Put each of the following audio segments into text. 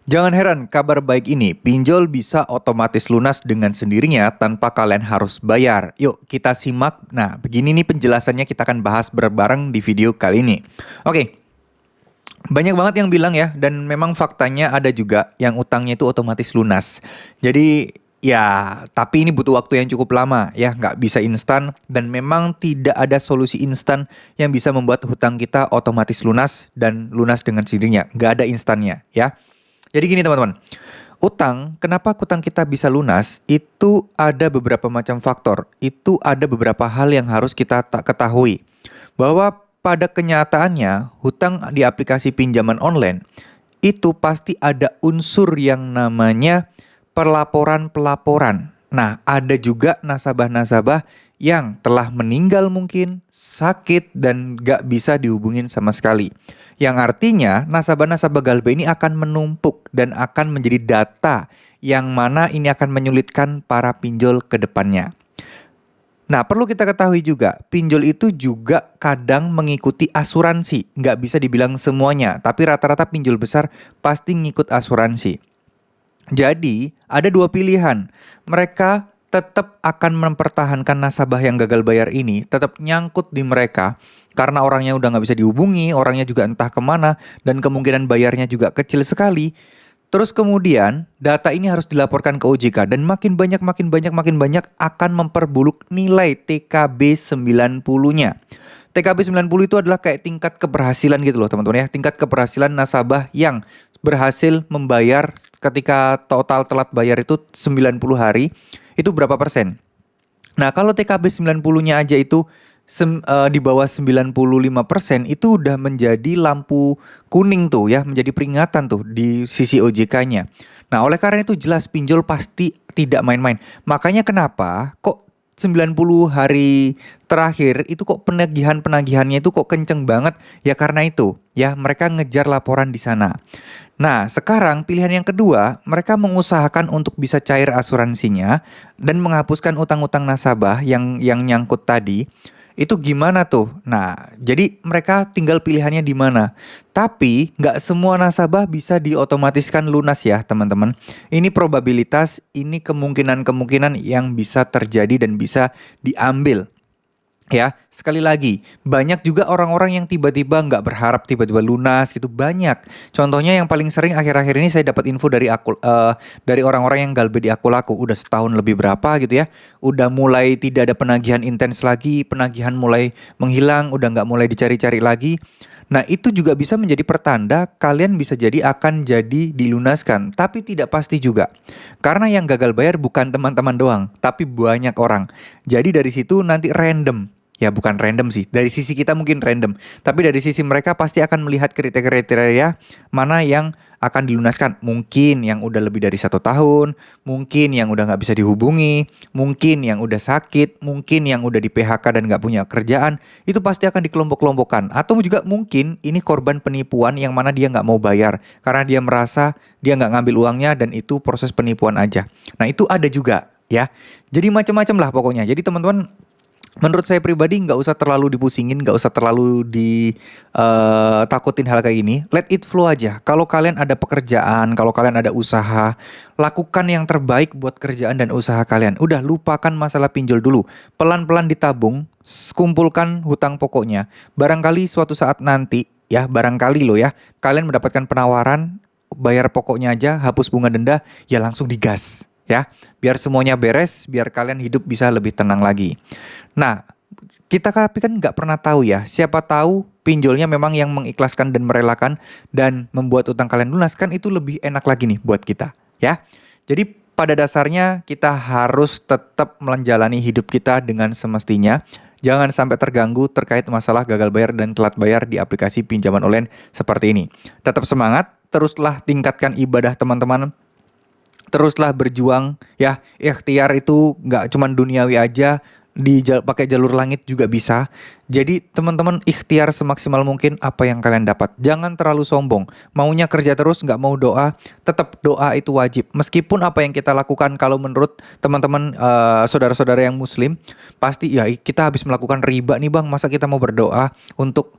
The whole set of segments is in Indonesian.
Jangan heran, kabar baik ini, pinjol bisa otomatis lunas dengan sendirinya tanpa kalian harus bayar. Yuk kita simak. Nah, begini nih penjelasannya kita akan bahas berbareng di video kali ini. Oke, banyak banget yang bilang ya, dan memang faktanya ada juga yang utangnya itu otomatis lunas. Jadi ya, tapi ini butuh waktu yang cukup lama ya, nggak bisa instan dan memang tidak ada solusi instan yang bisa membuat hutang kita otomatis lunas dan lunas dengan sendirinya. Nggak ada instannya ya. Jadi gini teman-teman, kenapa utang kita bisa lunas, itu ada beberapa macam faktor. Itu ada beberapa hal yang harus kita tak ketahui. Bahwa pada kenyataannya, hutang di aplikasi pinjaman online, itu pasti ada unsur yang namanya pelaporan-pelaporan. Nah, ada juga nasabah-nasabah yang telah meninggal mungkin, sakit, dan gak bisa dihubungin sama sekali. Yang artinya nasabah-nasabah Galbe ini akan menumpuk dan akan menjadi data yang mana ini akan menyulitkan para pinjol ke depannya. Nah, perlu kita ketahui juga, pinjol itu juga kadang mengikuti asuransi. Nggak bisa dibilang semuanya, tapi rata-rata pinjol besar pasti ngikut asuransi. Jadi, ada dua pilihan. Mereka tetap akan mempertahankan nasabah yang gagal bayar ini, tetap nyangkut di mereka, karena orangnya udah nggak bisa dihubungi, orangnya juga entah kemana, dan kemungkinan bayarnya juga kecil sekali. Terus kemudian data ini harus dilaporkan ke OJK dan makin banyak akan memperburuk nilai TKB 90-nya. TKB 90 itu adalah kayak tingkat keberhasilan gitu loh teman-teman ya. Tingkat keberhasilan nasabah yang berhasil membayar ketika total telat bayar itu 90 hari, itu berapa persen? Nah, kalau TKB 90-nya aja itu di bawah 95%, itu udah menjadi lampu kuning tuh ya, menjadi peringatan tuh di sisi OJK-nya. Nah, oleh karena itu jelas pinjol pasti tidak main-main. Makanya kenapa kok 90 hari terakhir itu kok penagihannya itu kok kenceng banget? Ya karena itu, ya mereka ngejar laporan di sana. Nah, sekarang pilihan yang kedua, mereka mengusahakan untuk bisa cair asuransinya dan menghapuskan utang-utang nasabah yang nyangkut tadi. Itu gimana tuh? Nah, jadi mereka tinggal pilihannya di mana. Tapi nggak semua nasabah bisa diotomatiskan lunas ya teman-teman. Ini probabilitas, ini kemungkinan-kemungkinan yang bisa terjadi dan bisa diambil. Ya, sekali lagi, banyak juga orang-orang yang tiba-tiba nggak berharap tiba-tiba lunas gitu, banyak. Contohnya yang paling sering akhir-akhir ini saya dapat info dari orang-orang yang Galbe di aku laku udah setahun lebih berapa gitu ya, udah mulai tidak ada penagihan intens lagi, penagihan mulai menghilang, udah nggak mulai dicari-cari lagi. Nah, itu juga bisa menjadi pertanda kalian bisa jadi akan jadi dilunaskan, tapi tidak pasti juga. Karena yang gagal bayar bukan teman-teman doang, tapi banyak orang. Jadi dari situ nanti random. Ya bukan random sih, dari sisi kita mungkin random, tapi dari sisi mereka pasti akan melihat kriteria mana yang akan dilunaskan. Mungkin yang udah lebih dari 1 tahun, mungkin yang udah nggak bisa dihubungi, mungkin yang udah sakit, mungkin yang udah di PHK dan nggak punya kerjaan. Itu pasti akan dikelompok-kelompokkan. Atau juga mungkin ini korban penipuan yang mana dia nggak mau bayar karena dia merasa dia nggak ngambil uangnya dan itu proses penipuan aja. Nah itu ada juga ya. Jadi macam-macam lah pokoknya. Jadi teman-teman, menurut saya pribadi nggak usah terlalu dipusingin, nggak usah terlalu ditakutin hal kayak gini. Let it flow aja. Kalau kalian ada pekerjaan, kalau kalian ada usaha, lakukan yang terbaik buat kerjaan dan usaha kalian. Udah lupakan masalah pinjol dulu. Pelan-pelan ditabung, kumpulkan hutang pokoknya. Barangkali suatu saat nanti, ya barangkali loh ya, kalian mendapatkan penawaran, bayar pokoknya aja, hapus bunga denda, ya langsung digas. Ya, biar semuanya beres, biar kalian hidup bisa lebih tenang lagi. Nah, kita tapi kan nggak pernah tahu ya. Siapa tahu pinjolnya memang yang mengikhlaskan dan merelakan dan membuat utang kalian lunas, kan itu lebih enak lagi nih buat kita, ya. Jadi pada dasarnya kita harus tetap menjalani hidup kita dengan semestinya. Jangan sampai terganggu terkait masalah gagal bayar dan telat bayar di aplikasi pinjaman online seperti ini. Tetap semangat, teruslah tingkatkan ibadah teman-teman. Teruslah berjuang ya, ikhtiar itu nggak cuma duniawi aja, pakai jalur langit juga bisa. Jadi teman-teman ikhtiar semaksimal mungkin apa yang kalian dapat. Jangan terlalu sombong, maunya kerja terus nggak mau doa. Tetap doa itu wajib. Meskipun apa yang kita lakukan kalau menurut teman-teman saudara-saudara yang muslim, pasti ya kita habis melakukan riba nih bang, masa kita mau berdoa untuk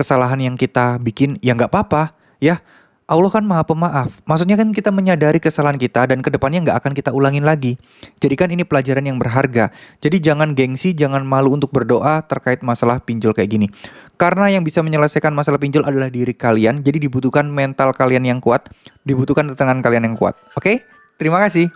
kesalahan yang kita bikin, ya nggak apa-apa ya. Allah kan maha pemaaf. Maksudnya kan kita menyadari kesalahan kita dan kedepannya nggak akan kita ulangin lagi. Jadi kan ini pelajaran yang berharga. Jadi jangan gengsi, jangan malu untuk berdoa terkait masalah pinjol kayak gini. Karena yang bisa menyelesaikan masalah pinjol adalah diri kalian. Jadi dibutuhkan mental kalian yang kuat, dibutuhkan tangan kalian yang kuat. Oke? Terima kasih.